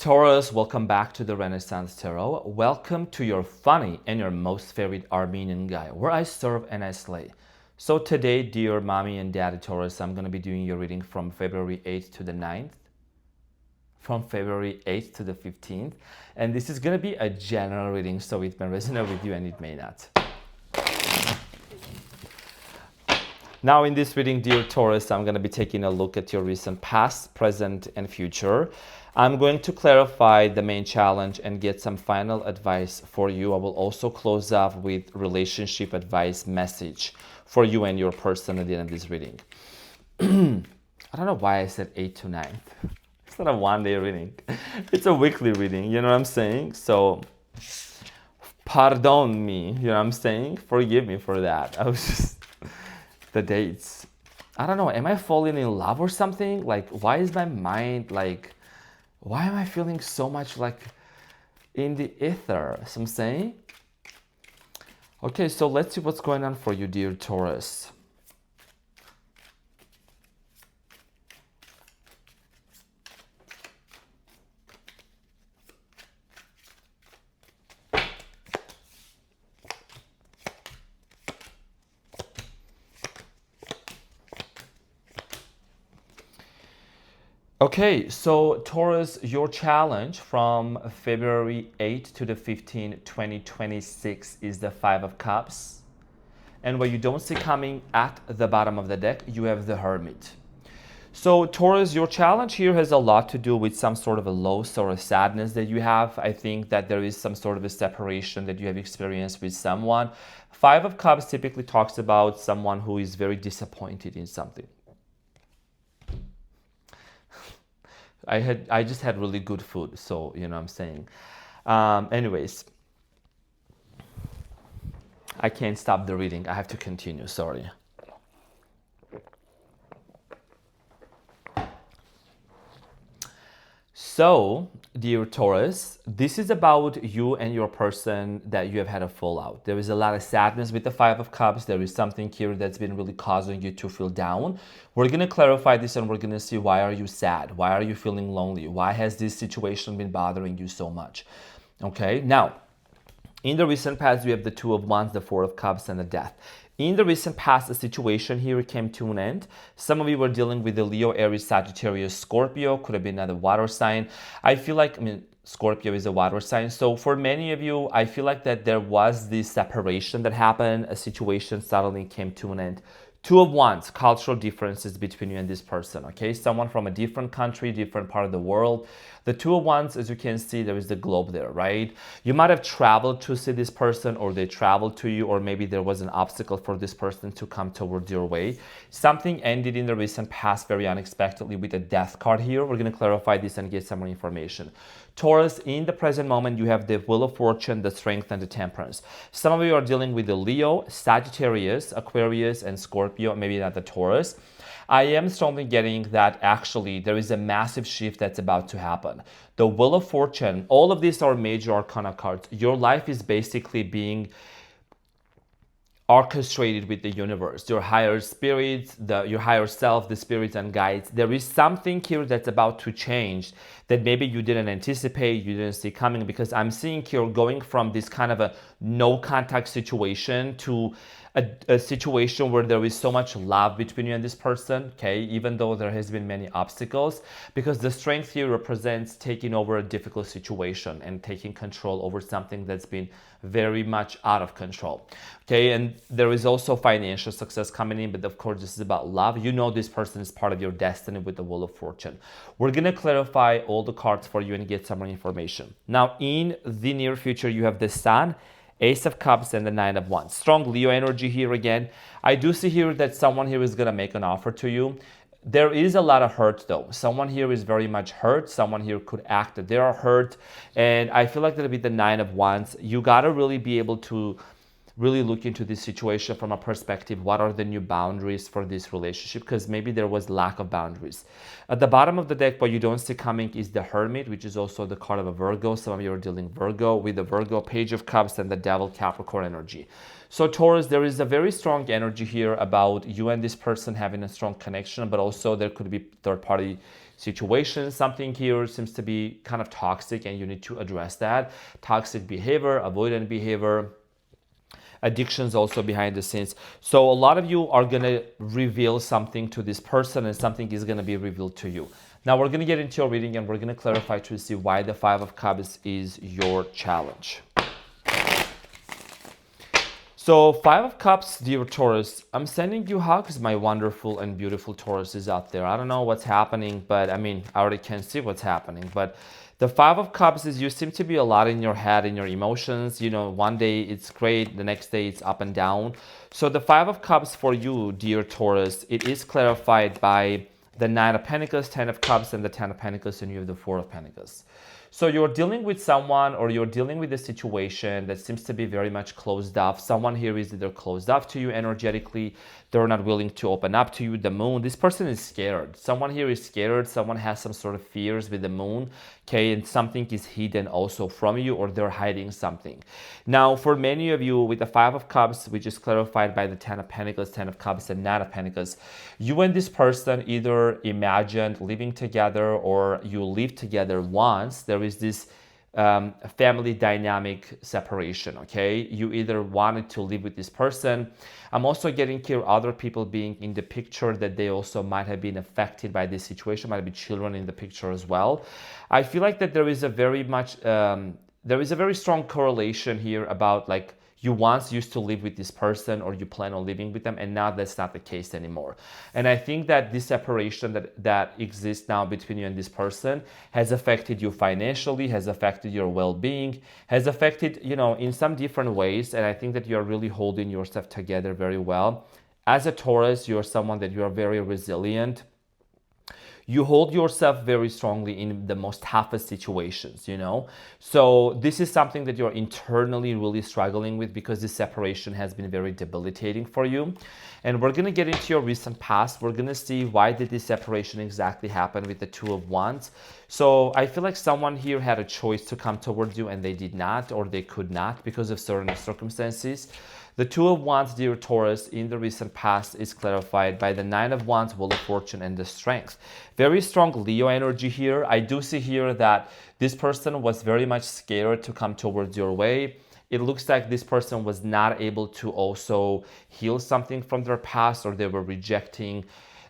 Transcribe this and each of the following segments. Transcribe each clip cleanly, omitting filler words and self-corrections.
Taurus, welcome back to the Renaissance Tarot. Welcome to your funny and your most favorite Armenian guy, where I serve and I slay. So today, dear mommy and daddy Taurus, I'm going to be doing your reading from February 8th to the 9th, from February 8th to the 15th. And this is going to be a general reading, so it may resonate with you and it may not. Now in this reading, dear Taurus, I'm going to be taking a look at your recent past, present, and future. I'm going to clarify the main challenge and get some final advice for you. I will also close off with relationship advice message for you and your person at the end of this reading. I don't know why I said 8 to 9. It's not a one-day reading. It's a weekly reading, you know what I'm saying? So, pardon me, you know what I'm saying? Forgive me for that. I was just... the dates. I don't know, am I falling in love or something? Like, why is my mind like... why am I feeling so much like in the ether? So I'm saying. Okay, so let's see what's going on for you, dear Taurus. Okay, so Taurus, your challenge from February 8th to the 15th, 2026 is the Five of Cups. And what you don't see coming at the bottom of the deck, you have the Hermit. So Taurus, your challenge here has a lot to do with some sort of a loss or a sadness that you have. I think that there is some sort of a separation that you have experienced with someone. Five of Cups typically talks about someone who is very disappointed in something. I just had really good food, so you know what I'm saying. Anyways, I can't stop the reading. I have to continue, sorry. So, dear Taurus, this is about you and your person that you have had a fallout. There is a lot of sadness with the Five of Cups. There is something here that's been really causing you to feel down. We're going to clarify this and we're going to see why are you sad? Why are you feeling lonely? Why has this situation been bothering you so much? Okay, now, in the recent past, we have the Two of Wands, the Four of Cups, and the Death. In the recent past, the situation here came to an end. Some of you were dealing with the Leo, Aries, Sagittarius, Scorpio. Could have been another water sign. I feel like, Scorpio is a water sign. So for many of you, I feel like that there was this separation that happened. A situation suddenly came to an end. Two of Wands, cultural differences between you and this person, okay? Someone from a different country, different part of the world. The Two of Wands, as you can see, there is the globe there, right? You might have traveled to see this person, or they traveled to you, or maybe there was an obstacle for this person to come toward your way. Something ended in the recent past very unexpectedly with a Death card here. We're going to clarify this and get some more information. Taurus, in the present moment, you have the Wheel of Fortune, the Strength, and the Temperance. Some of you are dealing with the Leo, Sagittarius, Aquarius, and Scorpio, maybe not the Taurus. I am strongly getting that actually there is a massive shift that's about to happen. The Wheel of Fortune, all of these are major arcana cards. Your life is basically being orchestrated with the universe, your higher spirits, your higher self, the spirits and guides. There is something here that's about to change that maybe you didn't anticipate, you didn't see coming, because I'm seeing here going from this kind of a no contact situation to a situation where there is so much love between you and this person, okay, even though there has been many obstacles, because the Strength here represents taking over a difficult situation and taking control over something that's been very much out of control, okay? And there is also financial success coming in, but of course this is about love. You know this person is part of your destiny with the Wheel of Fortune. We're gonna clarify all the cards for you and get some more information. Now, in the near future, you have the Sun, Ace of Cups, and the Nine of Wands. Strong Leo energy here again. I do see here that someone here is going to make an offer to you. There is a lot of hurt though. Someone here is very much hurt. Someone here could act that they are hurt. And I feel like that'll be the Nine of Wands. You got to really be able to really look into this situation from a perspective. What are the new boundaries for this relationship? Because maybe there was lack of boundaries. At the bottom of the deck, what you don't see coming is the Hermit, which is also the card of a Virgo. Some of you are dealing Virgo with the Virgo, Page of Cups, and the Devil, Capricorn energy. So Taurus, there is a very strong energy here about you and this person having a strong connection, but also there could be third party situation. Something here seems to be kind of toxic and you need to address that. Toxic behavior, avoidant behavior, addictions also behind the scenes. So a lot of you are going to reveal something to this person and something is going to be revealed to you. Now we're going to get into your reading and we're going to clarify to see why the Five of Cups is your challenge. So Five of Cups, dear Taurus, I'm sending you hugs, my wonderful and beautiful Tauruses out there. I don't know what's happening, but I mean, I already can see what's happening. But the Five of Cups is you seem to be a lot in your head, in your emotions. You know, one day it's great, the next day it's up and down. So the Five of Cups for you, dear Taurus, it is clarified by the Nine of Pentacles, Ten of Cups, and the Ten of Pentacles, and you have the Four of Pentacles. So you're dealing with someone or you're dealing with a situation that seems to be very much closed off. Someone here is either closed off to you energetically, they're not willing to open up to you. The moon, this person is scared. Someone here is scared. Someone has some sort of fears with the moon, okay? And something is hidden also from you or they're hiding something. Now, for many of you with the Five of Cups, which is clarified by the Ten of Pentacles, Ten of Cups, and Nine of Pentacles, you and this person either imagined living together or you lived together once. There is this family dynamic separation, okay? You either wanted to live with this person. I'm also getting here other people being in the picture that they also might have been affected by this situation, might be children in the picture as well. I feel like that there is a very strong correlation here about like you once used to live with this person or you plan on living with them and now that's not the case anymore. And I think that this separation that exists now between you and this person has affected you financially, has affected your well-being, has affected, you know, in some different ways. And I think that you're really holding yourself together very well. As a Taurus, you're someone that you are very resilient. You hold yourself very strongly in the most toughest situations, you know? So this is something that you're internally really struggling with because this separation has been very debilitating for you. And we're gonna get into your recent past. We're gonna see why did this separation exactly happen with the Two of Wands. So I feel like someone here had a choice to come towards you and they did not, or they could not because of certain circumstances. The Two of Wands, dear Taurus, in the recent past is clarified by the Nine of Wands, Wheel of Fortune, and the Strength. Very strong Leo energy here. I do see here that this person was very much scared to come towards your way. It looks like this person was not able to also heal something from their past or they were rejecting.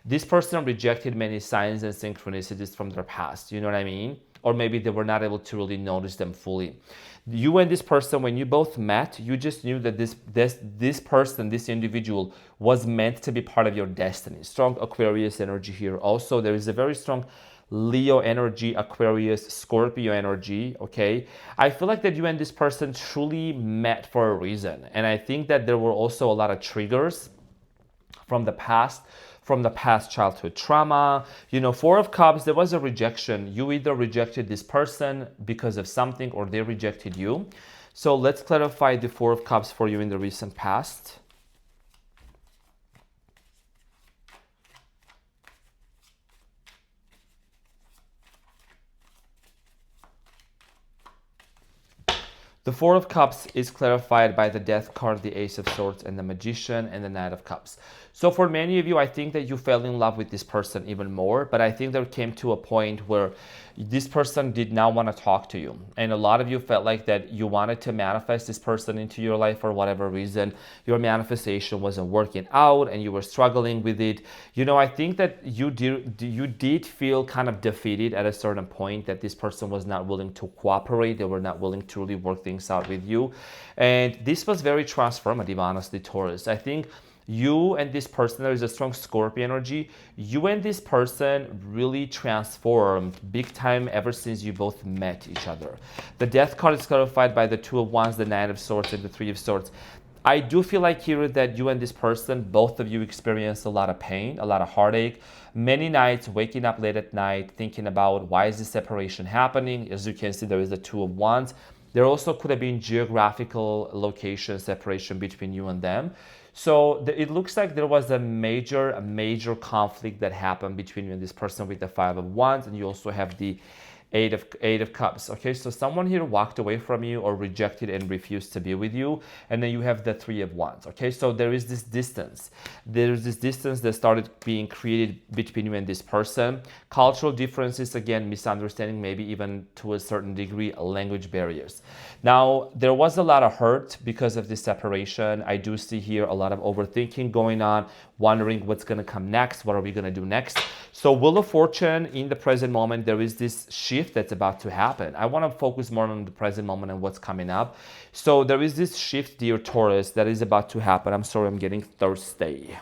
This person rejected many signs and synchronicities from their past. You know what I mean? Or maybe they were not able to really notice them fully. You and this person, when you both met, you just knew that this person, this individual was meant to be part of your destiny. Strong Aquarius energy here. Also, there is a very strong Leo energy, Aquarius, Scorpio energy, okay? I feel like that you and this person truly met for a reason. And I think that there were also a lot of triggers from the past childhood trauma. You know, Four of Cups, there was a rejection. You either rejected this person because of something or they rejected you. So let's clarify the Four of Cups for you in the recent past. The Four of Cups is clarified by the Death card, the Ace of Swords, and the Magician, and the Knight of Cups. So for many of you, I think that you fell in love with this person even more, but I think there came to a point where this person did not want to talk to you. And a lot of you felt like that you wanted to manifest this person into your life for whatever reason. Your manifestation wasn't working out and you were struggling with it. You know, I think that you did feel kind of defeated at a certain point that this person was not willing to cooperate. They were not willing to really work things out with you. And this was very transformative, honestly, Taurus. I think you and this person, there is a strong Scorpio energy. You and this person really transformed big time ever since you both met each other. The Death card is clarified by the Two of Wands, the Nine of Swords, and the Three of Swords. I do feel like here that you and this person, both of you experienced a lot of pain, a lot of heartache, many nights waking up late at night, thinking about why is this separation happening? As you can see, there is the Two of Wands. There also could have been geographical location separation between you and them. So it looks like there was a major conflict that happened between you and this person with the Five of Wands, and you also have the Eight of Cups. Okay, so someone here walked away from you or rejected and refused to be with you. And then you have the Three of Wands. Okay, so there is this distance. There's this distance that started being created between you and this person. Cultural differences, again, misunderstanding, maybe even to a certain degree, language barriers. Now, there was a lot of hurt because of this separation. I do see here a lot of overthinking going on, wondering what's going to come next, what are we going to do next. So Wheel of Fortune, in the present moment, there is this shift that's about to happen. I want to focus more on the present moment and what's coming up. So there is this shift, dear Taurus, that is about to happen. I'm sorry, I'm getting thirsty.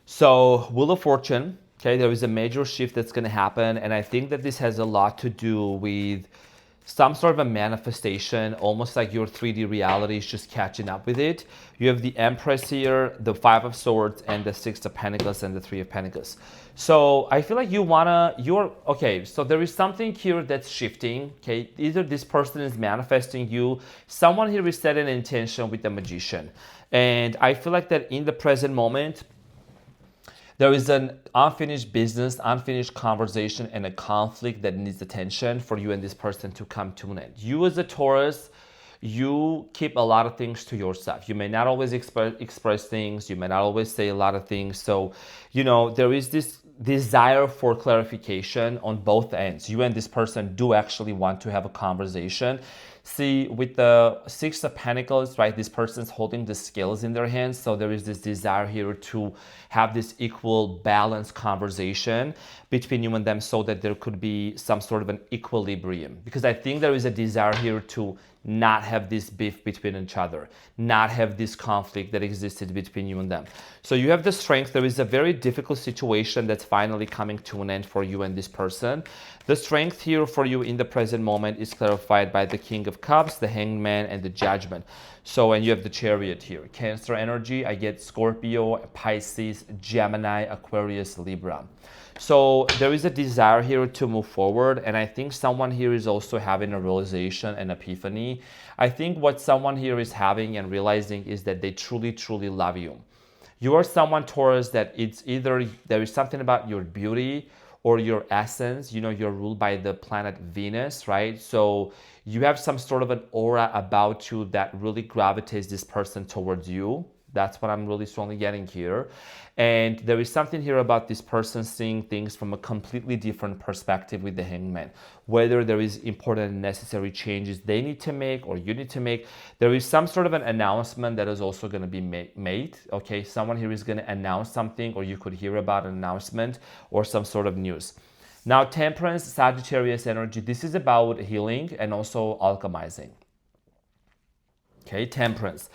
So Wheel of Fortune, okay, there is a major shift that's going to happen. And I think that this has a lot to do with some sort of a manifestation, almost like your 3D reality is just catching up with it. You have the Empress here, the Five of Swords, and the Six of Pentacles, and the Three of Pentacles. So I feel like okay, so there is something here that's shifting, okay? Either this person is manifesting you, someone here is setting an intention with the Magician. And I feel like that in the present moment, there is an unfinished business, unfinished conversation, and a conflict that needs attention for you and this person to come to an end. You as a Taurus, you keep a lot of things to yourself. You may not always express things. You may not always say a lot of things. So, there is this desire for clarification on both ends. You and this person do actually want to have a conversation. See, with the Six of Pentacles, right, this person's holding the scales in their hands. So there is this desire here to have this equal, balanced conversation between you and them so that there could be some sort of an equilibrium. Because I think there is a desire here to not have this beef between each other, not have this conflict that existed between you and them. So you have the strength. There is a very difficult situation that's finally coming to an end for you and this person. The strength here for you in the present moment is clarified by the King of Cups, the Hanged Man, and the Judgment. So, and you have the Chariot here. Cancer energy, I get Scorpio, Pisces, Gemini, Aquarius, Libra. So there is a desire here to move forward, and I think someone here is also having a realization and epiphany. I think what someone here is having and realizing is that they truly, truly love you. You are someone, Taurus, that it's either there is something about your beauty or your essence. You're ruled by the planet Venus, right? So you have some sort of an aura about you that really gravitates this person towards you. That's what I'm really strongly getting here. And there is something here about this person seeing things from a completely different perspective with the Hangman. Whether there is important and necessary changes they need to make or you need to make, there is some sort of an announcement that is also going to be made. Okay, someone here is going to announce something, or you could hear about an announcement or some sort of news. Now, Temperance, Sagittarius energy, this is about healing and also alchemizing. Okay, Temperance.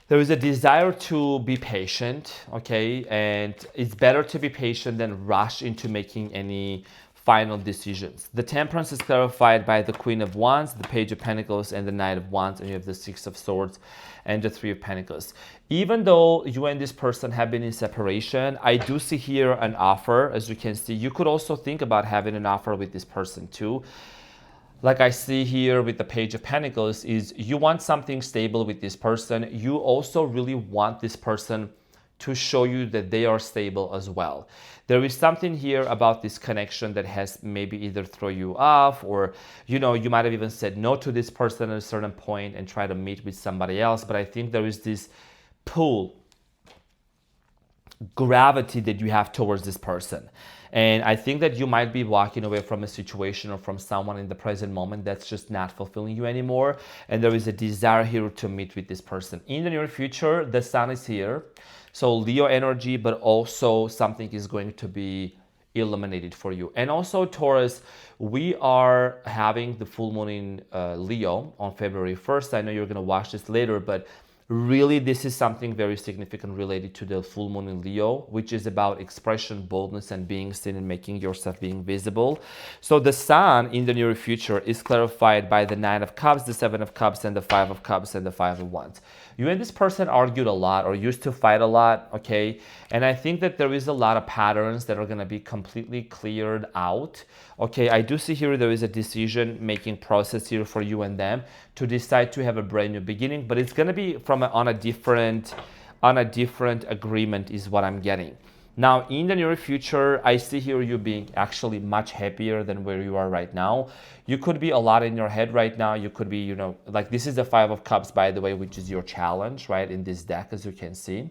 There is a desire to be patient, okay? And it's better to be patient than rush into making any final decisions. The Temperance is clarified by the Queen of Wands, the Page of Pentacles, and the Knight of Wands, and you have the Six of Swords and the Three of Pentacles. Even though you and this person have been in separation, I do see here an offer. As you can see, you could also think about having an offer with this person too. Like I see here with the Page of Pentacles, is you want something stable with this person. You also really want this person to show you that they are stable as well. There is something here about this connection that has maybe either throw you off, or you might have even said no to this person at a certain point and try to meet with somebody else. But I think there is this pull, gravity that you have towards this person. And I think that you might be walking away from a situation or from someone in the present moment that's just not fulfilling you anymore. And there is a desire here to meet with this person. In the near future, the Sun is here. So Leo energy, but also something is going to be illuminated for you. And also Taurus, we are having the full moon in Leo on February 1st. I know you're going to watch this later, but really, this is something very significant related to the full moon in Leo, which is about expression, boldness, and being seen and making yourself being visible. So the Sun in the near future is clarified by the Nine of Cups, the Seven of Cups, and the Five of Cups, and the Five of Wands. You and this person argued a lot or used to fight a lot, okay? And I think that there is a lot of patterns that are going to be completely cleared out, okay? I do see here there is a decision-making process here for you and them to decide to have a brand new beginning, but it's going to be on a different on a different agreement is what I'm getting. Now, in the near future, I see here you being actually much happier than where you are right now. You could be a lot in your head right now. You could be, like this is the Five of Cups, by the way, which is your challenge, right, in this deck, as you can see.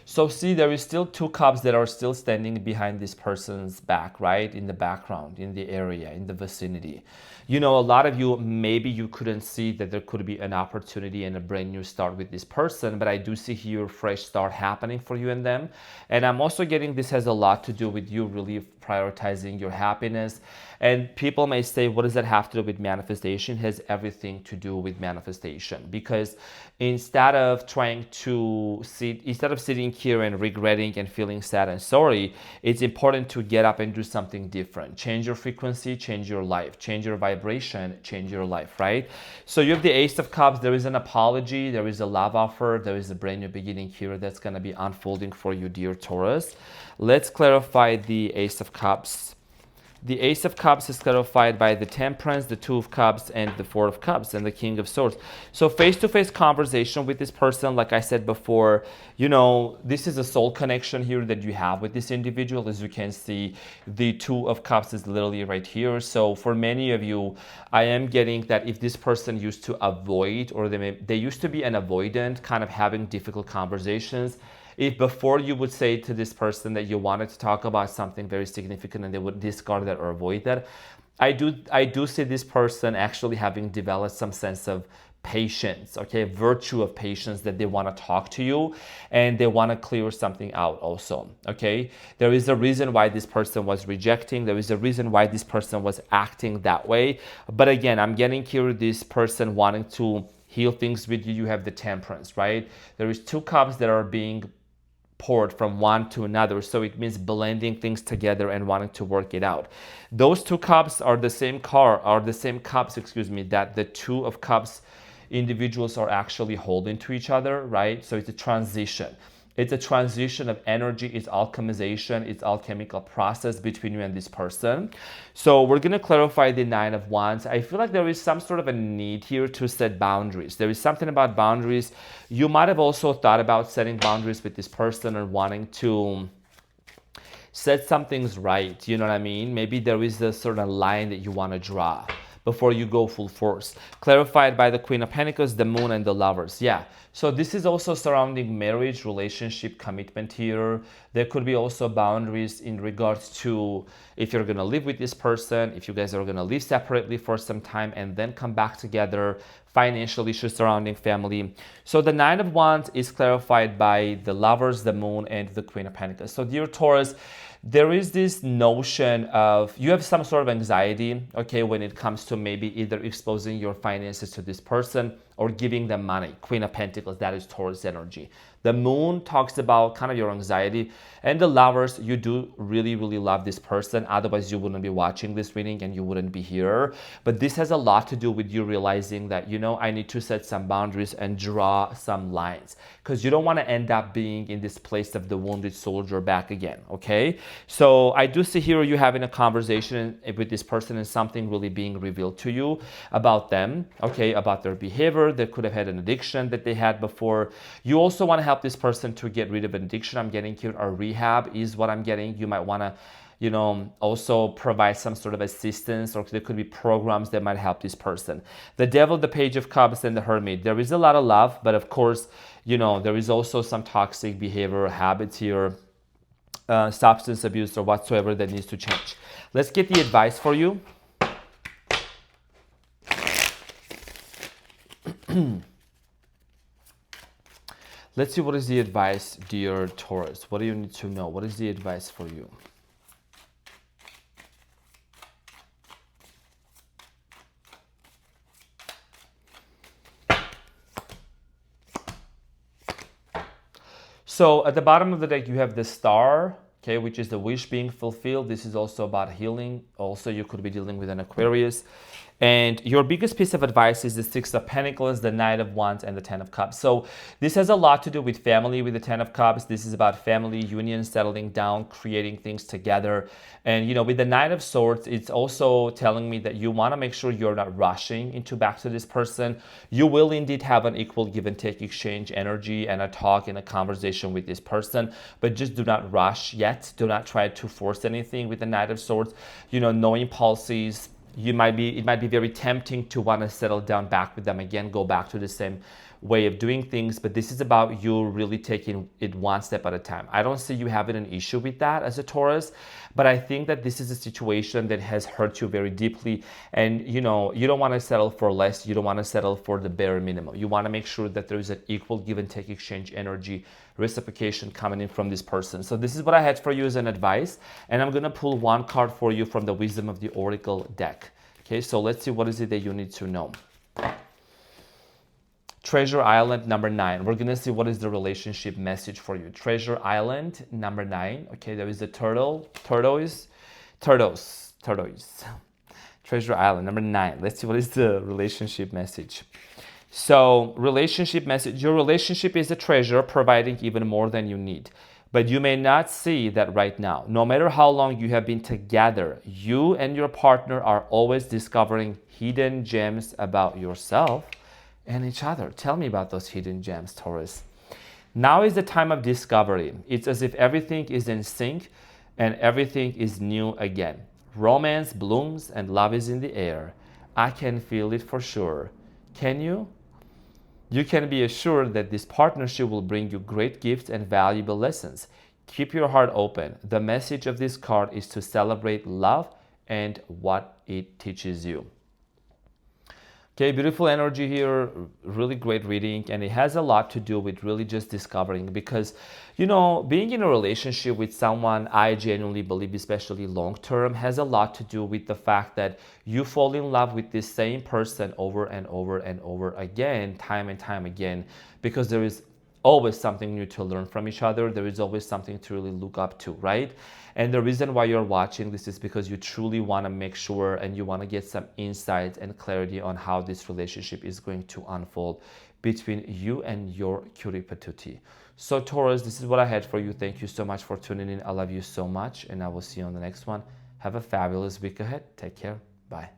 So see, there is still two cups that are still standing behind this person's back, right? In the background, in the area, in the vicinity. A lot of you, maybe you couldn't see that there could be an opportunity and a brand new start with this person, but I do see here a fresh start happening for you and them. And I'm also getting this has a lot to do with you really prioritizing your happiness. And people may say, what does that have to do with manifestation? It has everything to do with manifestation, because instead of sitting here and regretting and feeling sad and sorry, it's important to get up and do something different. Change your frequency, change your life, change your vibration, change your life, right? So you have the Ace of Cups. There is an apology, there is a love offer, there is a brand new beginning here that's going to be unfolding for you, dear Taurus. Let's clarify the Ace of Cups. The Ace of Cups is clarified by the Temperance, the Two of Cups, and the Four of Cups, and the King of Swords. So face-to-face conversation with this person, like I said before, this is a soul connection here that you have with this individual. As you can see, the Two of Cups is literally right here. So for many of you, I am getting that if this person used to avoid, or they used to be an avoidant, kind of having difficult conversations, if before you would say to this person that you wanted to talk about something very significant and they would discard that or avoid that, I do see this person actually having developed some sense of patience, okay, virtue of patience, that they want to talk to you and they want to clear something out also, okay? There is a reason why this person was rejecting. There is a reason why this person was acting that way. But again, I'm getting here this person wanting to heal things with you. You have the Temperance, right? There is two cups that are being poured from one to another, so it means blending things together and wanting to work it out. Those two cups are the same cups, that the Two of Cups individuals are actually holding to each other, right? So it's a transition. It's a transition of energy. It's alchemization. It's alchemical process between you and this person. So we're going to clarify the Nine of Wands. I feel like there is some sort of a need here to set boundaries. There is something about boundaries. You might have also thought about setting boundaries with this person or wanting to set some things right. You know what I mean? Maybe there is a certain line that you want to draw before you go full force. Clarified by the Queen of Pentacles, the Moon, and the Lovers. Yeah. So this is also surrounding marriage, relationship, commitment here. There could be also boundaries in regards to if you're going to live with this person, if you guys are going to live separately for some time and then come back together, financial issues surrounding family. So the Nine of Wands is clarified by the Lovers, the Moon, and the Queen of Pentacles. So dear Taurus, there is this notion of you have some sort of anxiety, okay, when it comes to maybe either exposing your finances to this person or giving them money. Queen of Pentacles, that is Taurus energy. The Moon talks about kind of your anxiety. And the Lovers, you do really, really love this person. Otherwise, you wouldn't be watching this reading and you wouldn't be here. But this has a lot to do with you realizing that, I need to set some boundaries and draw some lines. Because you don't want to end up being in this place of the wounded soldier back again, okay? So I do see here you having a conversation with this person and something really being revealed to you about them, okay, about their behavior. They could have had an addiction that they had before. You also want to help this person to get rid of an addiction. I'm getting here a rehab is what I'm getting. You might want to also provide some sort of assistance, or there could be programs that might help this person. The Devil, the Page of Cups, and the Hermit. There is a lot of love, but of course, there is also some toxic behavior, habits here, substance abuse or whatsoever that needs to change. Let's get the advice for you. Let's see what is the advice, dear Taurus. What do you need to know? What is the advice for you? So at the bottom of the deck, you have the Star, okay, which is the wish being fulfilled. This is also about healing. Also, you could be dealing with an Aquarius. And your biggest piece of advice is the Six of Pentacles, the Knight of Wands, and the Ten of Cups. So this has a lot to do with family with the Ten of Cups. This is about family, union, settling down, creating things together. And, with the Knight of Swords, it's also telling me that you want to make sure you're not rushing into back to this person. You will indeed have an equal give and take exchange energy and a talk and a conversation with this person, but just do not rush yet. Do not try to force anything with the Knight of Swords. No impulses. It might be very tempting to want to settle down back with them again, go back to the same way of doing things, but this is about you really taking it one step at a time. I don't see you having an issue with that as a Taurus, but I think that this is a situation that has hurt you very deeply, and you don't want to settle for less. You don't want to settle for the bare minimum. You want to make sure that there is an equal give and take exchange energy, reciprocation coming in from this person. So this is what I had for you as an advice, and I'm going to pull one card for you from the Wisdom of the Oracle deck. Okay, so let's see what is it that you need to know. Treasure Island number 9. We're going to see what is the relationship message for you. Treasure Island number 9. Okay, there is the tortoise. Treasure Island number 9. Let's see what is the relationship message. So, relationship message. Your relationship is a treasure, providing even more than you need. But you may not see that right now. No matter how long you have been together, you and your partner are always discovering hidden gems about yourself and each other. Tell me about those hidden gems, Taurus. Now is the time of discovery. It's as if everything is in sync and everything is new again. Romance blooms and love is in the air. I can feel it for sure. Can you? You can be assured that this partnership will bring you great gifts and valuable lessons. Keep your heart open. The message of this card is to celebrate love and what it teaches you. Okay, beautiful energy here, really great reading, and it has a lot to do with really just discovering, because, being in a relationship with someone, I genuinely believe, especially long-term, has a lot to do with the fact that you fall in love with this same person over and over and over again, time and time again, because there is always something new to learn from each other. There is always something to really look up to, right? And the reason why you're watching this is because you truly want to make sure and you want to get some insight and clarity on how this relationship is going to unfold between you and your cutie patootie. So Taurus, this is what I had for you. Thank you so much for tuning in. I love you so much, and I will see you on the next one. Have a fabulous week ahead. Take care. Bye.